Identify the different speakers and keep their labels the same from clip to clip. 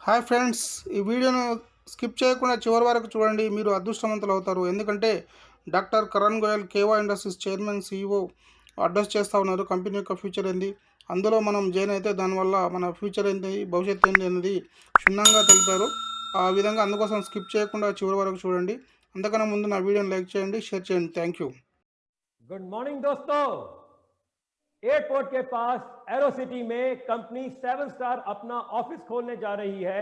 Speaker 1: Hi friends, ఈ వీడియోను skip చేయకుండా చివరి వరకు చూడండి. మీరు అదృష్టవంతులు అవుతారు. ఎందుకంటే doctor Karan Goyal Keva industries chairman CEO address చేస్తూ ఉన్నారు. కంపెనీ యొక్క ఫ్యూచర్ ఏంది, అందులో మనం జాయిన్ అయితే దానివల్ల మన ఫ్యూచర్ ఏంటి, భవిష్యత్తు ఏంటి అనేది క్షుణ్ణంగా తెలిపారు. ఆ విధంగా అందుకోసం స్కిప్ చేయకుండా చివరి వరకు చూడండి. అంతకన్నా ముందు నా వీడియోని లైక్ చేయండి, షేర్ చేయండి. Thank you.
Speaker 2: गुड मॉर्निंग दोस्तों। एयरपोर्ट के पास एरो सिटी में कंपनी 7 स्टार अपना ऑफिस खोलने जा रही है।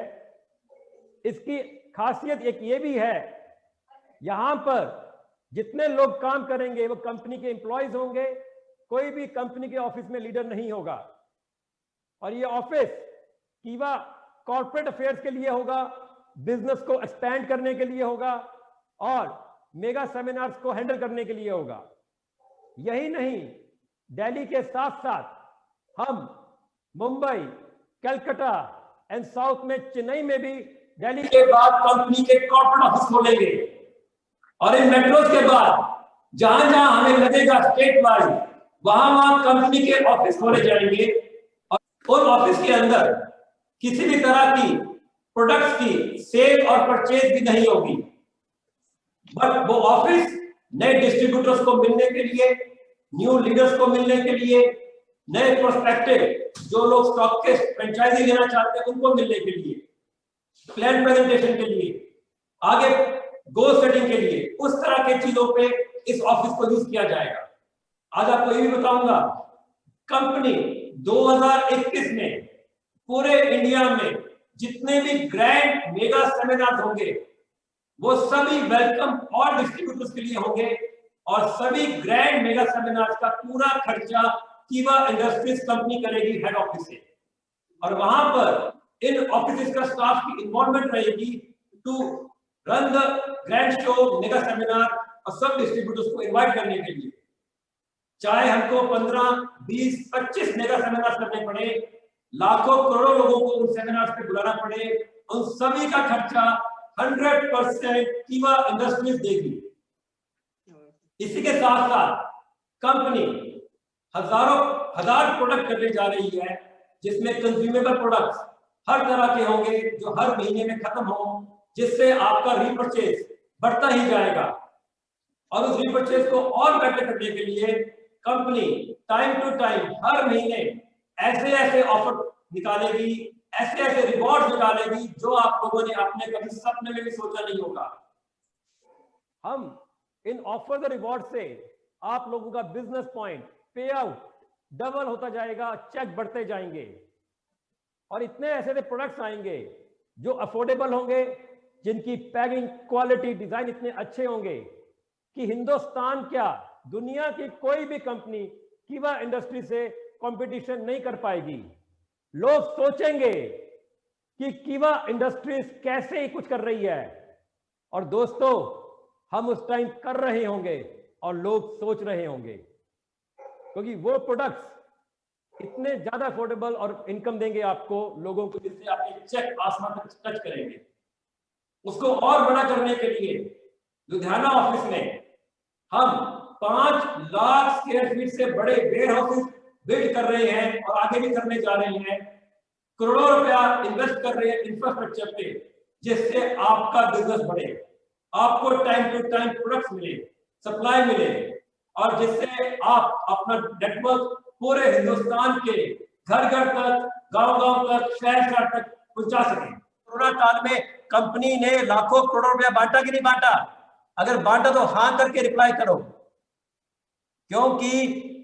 Speaker 2: इसकी खासियत एक ये भी है, यहां पर जितने लोग काम करेंगे वो कंपनी के एम्प्लॉयज होंगे। कोई भी कंपनी के ऑफिस में लीडर नहीं होगा। और ये ऑफिस कीवा कॉर्पोरेट अफेयर्स के लिए होगा, बिजनेस को एक्सपैंड करने के लिए होगा और मेगा सेमिनार्स को हैंडल करने के लिए होगा। यही नहीं, दिल्ली के साथ साथ हम मुंबई, कलकत्ता एंड साउथ में चेन्नई में भी दिल्ली के बाद कंपनी के कॉर्पोरेट ऑफिस खोलेंगे। और इन मेट्रोज के बाद जहां जहां हमें लगेगा स्टेट वाइज, वहां वहां कंपनी के ऑफिस खोले जाएंगे। और उन ऑफिस के अंदर किसी भी तरह की प्रोडक्ट्स की सेल और परचेज भी नहीं होगी, बट वो ऑफिस नए डिस्ट्रीब्यूटर्स को मिलने के लिए, न्यू लीडर्स को मिलने के लिए, नए प्रोस्पेक्टिव जो लोग स्टॉक के फ्रेंचाइजी लेना चाहते हैं उनको मिलने के लिए, प्लान प्रेजेंटेशन के लिए, आगे गोल सेटिंग के लिए, उस तरह के चीजों पे इस ऑफिस को यूज किया जाएगा। आज आपको ये भी बताऊंगा, कंपनी 2021 में पूरे इंडिया में जितने भी ग्रैंड मेगा सेमिनार होंगे वो सभी वेलकम और डिस्ट्रीब्यूटर्स के लिए होंगे। और सभी ग्रैंड मेगा सेमिनार्स का पूरा खर्चा कीवा इंडस्ट्रीज कंपनी करेगी हेड ऑफिस से। और वहां पर इन ऑफिस का स्टाफ की इन्वॉल्वमेंट रहेगी to run the grand show, mega seminar और सब डिस्ट्रीब्यूटर्स को इनवाइट करने के लिए। चाहे हमको 15, 20, 25 मेगा सेमिनार्स करने पड़े, लाखों करोड़ों लोगों को उन सेमिनार्स पे बुलाना पड़े, उन सभी का खर्चा 100% कीवा इंडस्ट्रीज देगी। इसी के साथ साथ कंपनी हजार प्रोडक्ट करने जा रही है, जिसमें कंज्यूमेबल प्रोडक्ट्स हर तरह के होंगे जो हर महीने में खत्म हो, जिससे आपका रीपरचेज बढ़ता ही जाएगा। और उस रीपरचेज को और बेटर करने के लिए कंपनी टाइम टू टाइम हर महीने ऐसे ऑफर निकालेगी, ऐसे रिवॉर्ड निकालेगी जो आप लोगों ने अपने कभी सपने में भी सोचा नहीं होगा। हम इन ऑफर द रिवॉर्ड से आप लोगों का बिजनेस पॉइंट, पे आउट डबल होता जाएगा, चेक बढ़ते जाएंगे और इतने ऐसे प्रोडक्ट्स आएंगे जो अफोर्डेबल होंगे, जिनकी पैकिंग, क्वालिटी, डिजाइन इतने अच्छे होंगे कि हिंदुस्तान क्या दुनिया की कोई भी कंपनी कीवा इंडस्ट्री से कंपटीशन नहीं कर पाएगी। लोग सोचेंगे कि कीवा इंडस्ट्रीज कैसे ही कुछ कर रही है, और दोस्तों हम उस टाइम कर रहे होंगे और लोग सोच रहे होंगे, क्योंकि वो प्रोडक्ट्स इतने ज्यादा अफोर्डेबल और इनकम देंगे आपको लोगों को, जिससे आप एक चेक आसमान तक टच करेंगे। उसको और बड़ा करने के लिए लुधियाना ऑफिस में हम 5 लाख स्क्वायर फीट से बड़े वेयर हाउसेस बिल्ड कर रहे हैं और आगे भी करने जा रहे हैं। करोड़ों रुपया इन्वेस्ट कर रहे हैं इंफ्रास्ट्रक्चर पे, जिससे आपका बिजनेस बढ़े, आपको टाइम टू टाइम प्रोडक्ट्स मिले, सप्लाई मिले, और जिससे आप अपना नेटवर्क पूरे हिंदुस्तान के घर घर तक, गांव गांव तक, शहर शहर तक पहुंचा सके। कोरोना काल में कंपनी ने लाखों करोड़ों रुपया बांटा कि नहीं बांटा? अगर बांटा तो हाँ करके रिप्लाई करो, क्योंकि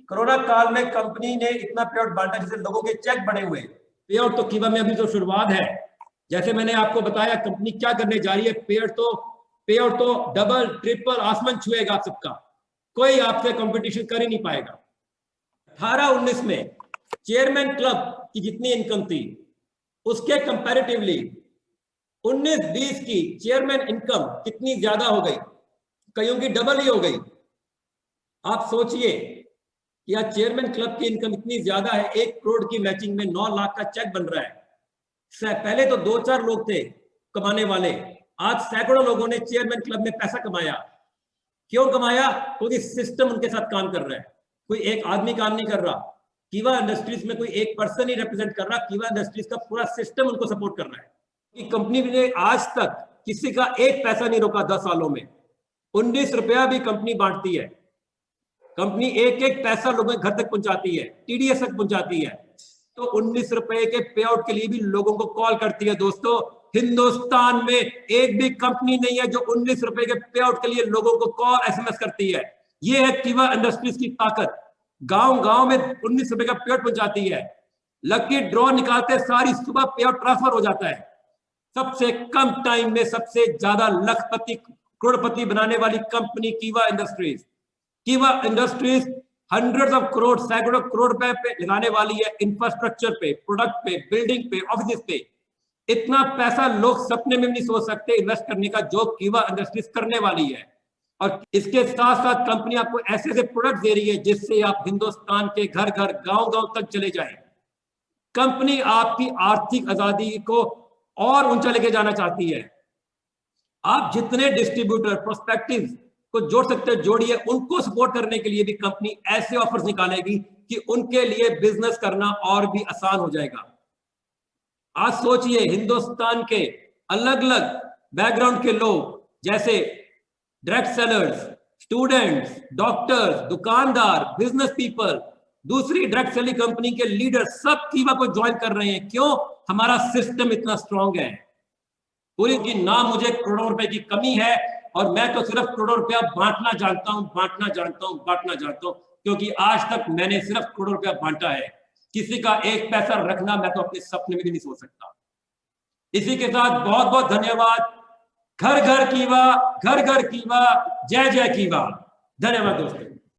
Speaker 2: कोरोना काल में कंपनी ने इतना पे आउट बांटा जिससे लोगों के चेक बढ़े हुए। पे आउट तो कीवा में अभी तो शुरुआत है। जैसे मैंने आपको बताया कंपनी क्या करने जा रही है, पे आउट तो डबल ट्रिपल आसमान छुएगा आप सबका, कोई आपसे कंपटीशन कर ही नहीं पाएगा। 18-19 में चेयरमैन क्लब की जितनी इनकम थी उसके कंपैरेटिवली 19-20 की चेयरमैन इनकम कितनी ज्यादा हो गई, कईयों की डबल ही हो गई। आप सोचिए कि आज चेयरमैन क्लब की इनकम इतनी ज्यादा है, 1 करोड़ की मैचिंग में 9 लाख का चेक बन रहा है। पहले तो 2-4 लोग थे कमाने वाले, आज सैकड़ों लोगों ने चेयरमैन क्लब में पैसा कमाया। क्यों कमाया? क्योंकि सिस्टम उनके साथ काम कर रहा है, कोई एक आदमी काम नहीं कर रहा। कीवा इंडस्ट्रीज में कोई एक पर्सन ही रिप्रेजेंट कर रहा, कीवा इंडस्ट्रीज का पूरा सिस्टम उनको सपोर्ट कर रहा है। कि कंपनी ने आज तक किसी का एक पैसा नहीं रोका 10 सालों में। 19 रुपया भी कंपनी बांटती है। कंपनी एक एक पैसा लोगों के घर तक पहुंचाती है, टीडीएस तक पहुंचाती है। तो 19 रुपए के पे आउट के लिए भी लोगों को कॉल करती है। दोस्तों, हिंदुस्तान में एक भी कंपनी नहीं है जो 19 रुपए के पे आउट के लिए लोगों को कॉल एसएमएस करती है। ये है कीवा इंडस्ट्रीज की ताकत। गांव गांव में 19 रुपए का पे आउट पहुंचाती है। लकी ड्रॉ निकालते सारी सुबह पे आउट ट्रांसफर हो जाता है। सबसे कम टाइम में सबसे ज्यादा लखपति करोड़पति बनाने वाली कंपनी कीवा इंडस्ट्रीज। कीवा इंडस्ट्रीज हंड्रेड्स ऑफ करोड़, सैकड़ों करोड़ रुपए पे लगाने वाली है इंफ्रास्ट्रक्चर पे, प्रोडक्ट पे, बिल्डिंग पे, ऑफिस पे। इतना पैसा लोग सपने में भी नहीं सोच सकते इन्वेस्ट करने का, जो कीवा इंडस्ट्रीज करने वाली है। और इसके साथ साथ कंपनी आपको ऐसे ऐसे प्रोडक्ट दे रही है जिससे आप हिंदुस्तान के घर घर, गांव गांव तक चले जाएं। कंपनी आपकी आर्थिक आजादी को और ऊंचा लेके जाना चाहती है। आप जितने डिस्ट्रीब्यूटर, प्रोस्पेक्टिव को जोड़ सकते हैं जोड़िए। उनको सपोर्ट करने के लिए भी कंपनी ऐसे ऑफर्स निकालेगी कि उनके लिए बिजनेस करना और भी आसान हो जाएगा। आज सोचिए, हिंदुस्तान के अलग अलग बैकग्राउंड के लोग, जैसे डायरेक्ट सेलर्स, स्टूडेंट्स, डॉक्टर्स, दुकानदार, बिजनेस पीपल, दूसरी डायरेक्ट सेलिंग कंपनी के लीडर, सब कीवा को ज्वाइन कर रहे हैं। क्यों? हमारा सिस्टम इतना स्ट्रांग है। पूरी की ना मुझे करोड़ों रुपए की कमी है, और मैं तो सिर्फ करोड़ों रुपया बांटना जानता हूं, बांटना जानता हूं, क्योंकि आज तक मैंने सिर्फ करोड़ों रुपया बांटा है। किसी का एक पैसा रखना मैं तो अपने सपने में भी नहीं सोच सकता। इसी के साथ बहुत बहुत धन्यवाद। घर घर कीवा, घर घर कीवा, जय जय कीवा। धन्यवाद दोस्तों।